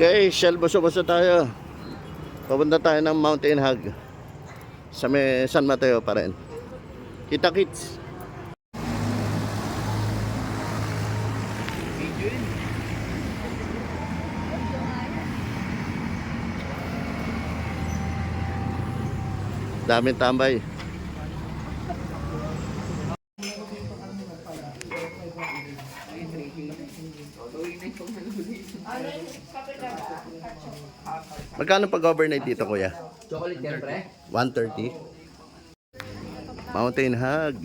Okay, Shell, buso-buso tayo. Papunta tayo ng Mountain Hog sa may San Mateo pa rin. Kita-kits. Daming tambay. Magkano pag-overnight dito, kuya? Chocolate yan, pre? 130. Mountain Hog.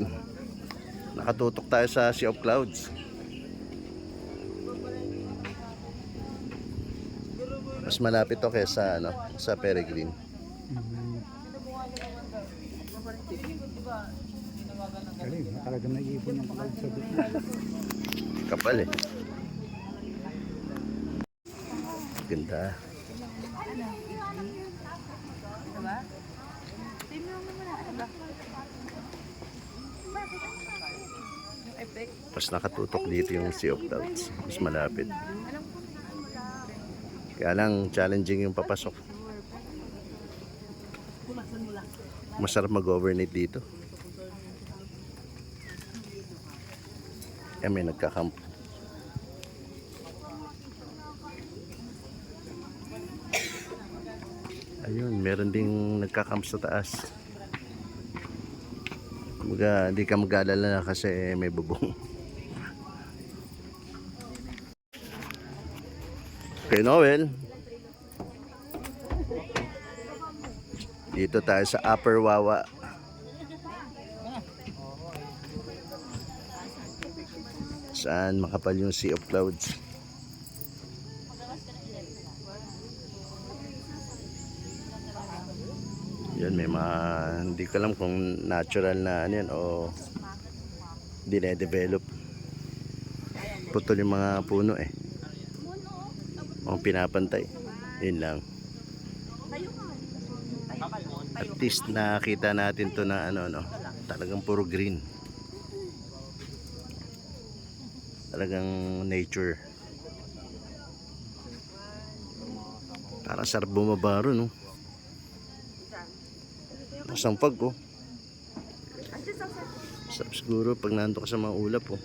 Nakatutok tayo sa Sea of Clouds. Mas malapit to kaysa sa Peregrine. Galing, talagang naiipon yung cloud sa dito. Kapal eh. Ganda. Mas nakatutok dito yung Sea of Clouds. Mas malapit. Kaya lang challenging yung papasok. Masarap mag-overnight dito. Eh, may nagkakamp. Ayun, meron ding nagkakamp sa taas. Hindi ka mag-alala kasi may bubong. Okay, Noel. Dito tayo sa Upper Wawa. Saan makapal yung Sea of Clouds. Yan, may mga hindi ko alam kung natural na ano yan o dine-develop. Putol yung mga puno eh. Mga pinapantay. Yun lang. At least nakita natin to na talagang puro green. Talagang nature. Parang sarap bumabaro, no? Masampag ko. Sarap siguro pag nandun ka sa mga ulap, oh.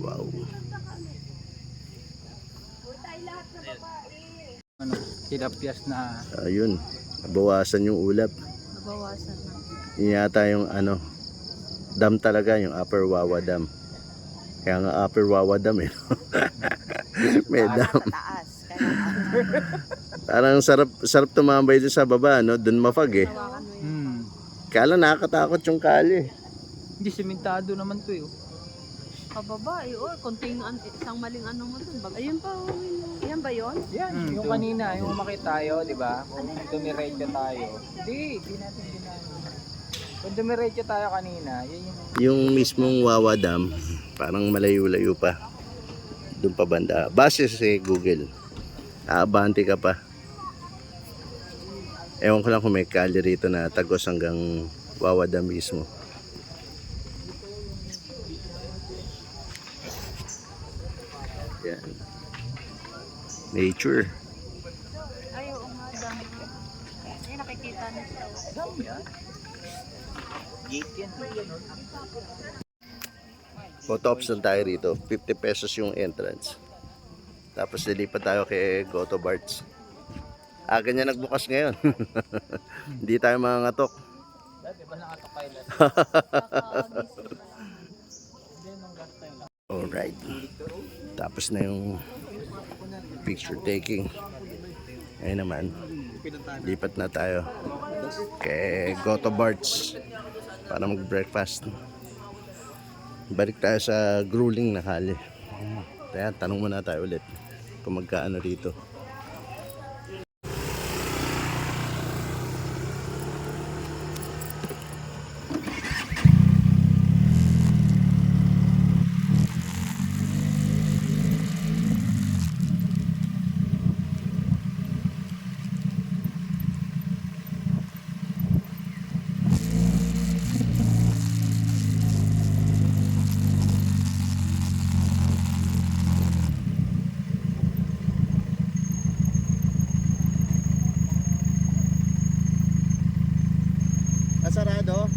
Wow. Tilapyas na. Ayun. Bawasan yung ulap. Bawasan na. Yun yata yung dam talaga, yung Upper Wawa Dam. Kaya nga Upper Wawa Dam eh. May dam. Taas. Parang sarap tumambay doon sa baba, no? Doon mafag eh. Kaya lang nakakatakot yung kali. Hindi, simentado naman to eh. Pababa, konting isang maling mo dun. Ayun pa, yan ba yun? Yan, yung kanina, yung umakit tayo, di ba? Kung dumiretso tayo. Hindi natin ginano. Kung dumiretso tayo kanina, yun Yung mismong Wawa Dam, parang malayo-layo pa. Doon pa banda. Base sa Google. Aabante ka pa. Ewan ko lang kung may kali rito na tagos hanggang Wawa Dam mismo. Yan. Nature. Ay, oo nga, dami. Ay, nakikita na siya. dami yan. Gate yan. Photo ops lang tayo rito. 50 pesos yung entrance. Tapos lilipat tayo kay Goto Barts. Aga niya nagbukas ngayon. Hindi tayo mangangatok. Dati ba nakatok kayo lahat? Alright. Tapos na yung picture taking. Ngayon naman, lipat na tayo kay Goto Barts para mag-breakfast. Balik tayo sa grueling na kali. Kaya tanong muna tayo ulit kung magkaano rito. agad oh.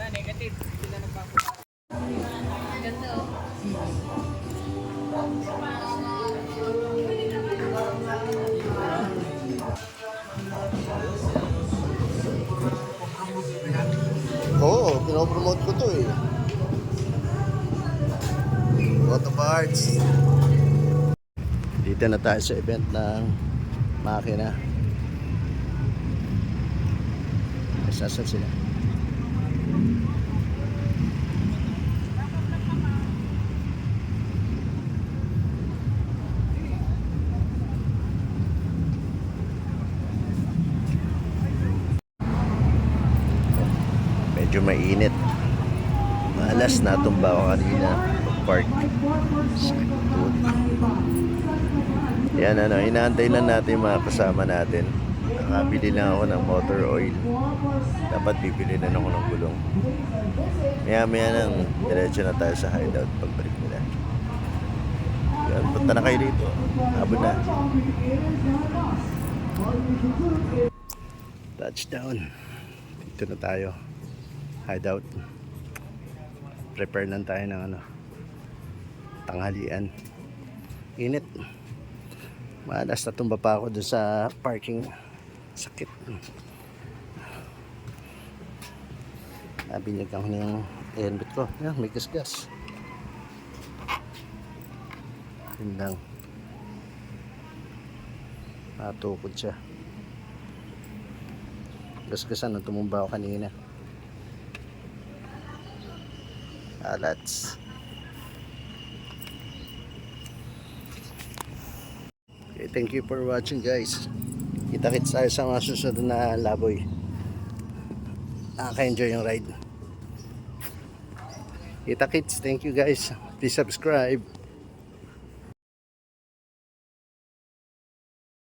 Negative. Sila nagbago. Oo, pinopromote ko to eh. Auto parts. Dito na tayo sa event ng makina. Sasal sila. Medyo mainit. Malas natumba ako kanina park. Yan ano, inaantay lang natin yung mga kasama natin. Nakabili lang ako ng motor oil. Dapat bibili na ako ng gulong. Maya nang diretso na tayo sa hideout pagbalik nila. Yan, punta na kayo dito. Abot na. Touchdown. Dito na tayo. Hideout. Prepare lang tayo ng ano, tanghalian. Init. Malas na tumba pa ako dun sa parking. Sakit. Nabinyag ako ng helmet ko. Yan, may gas-gas. Yun lang. Natukod siya. Gas-gasan nung tumumba ako kanina. Alats. Okay, thank you for watching guys. Kita-kits tayo sa mga susunod na laboy. Nakaka-enjoy yung ride. Kita-kits, thank you guys. Please subscribe.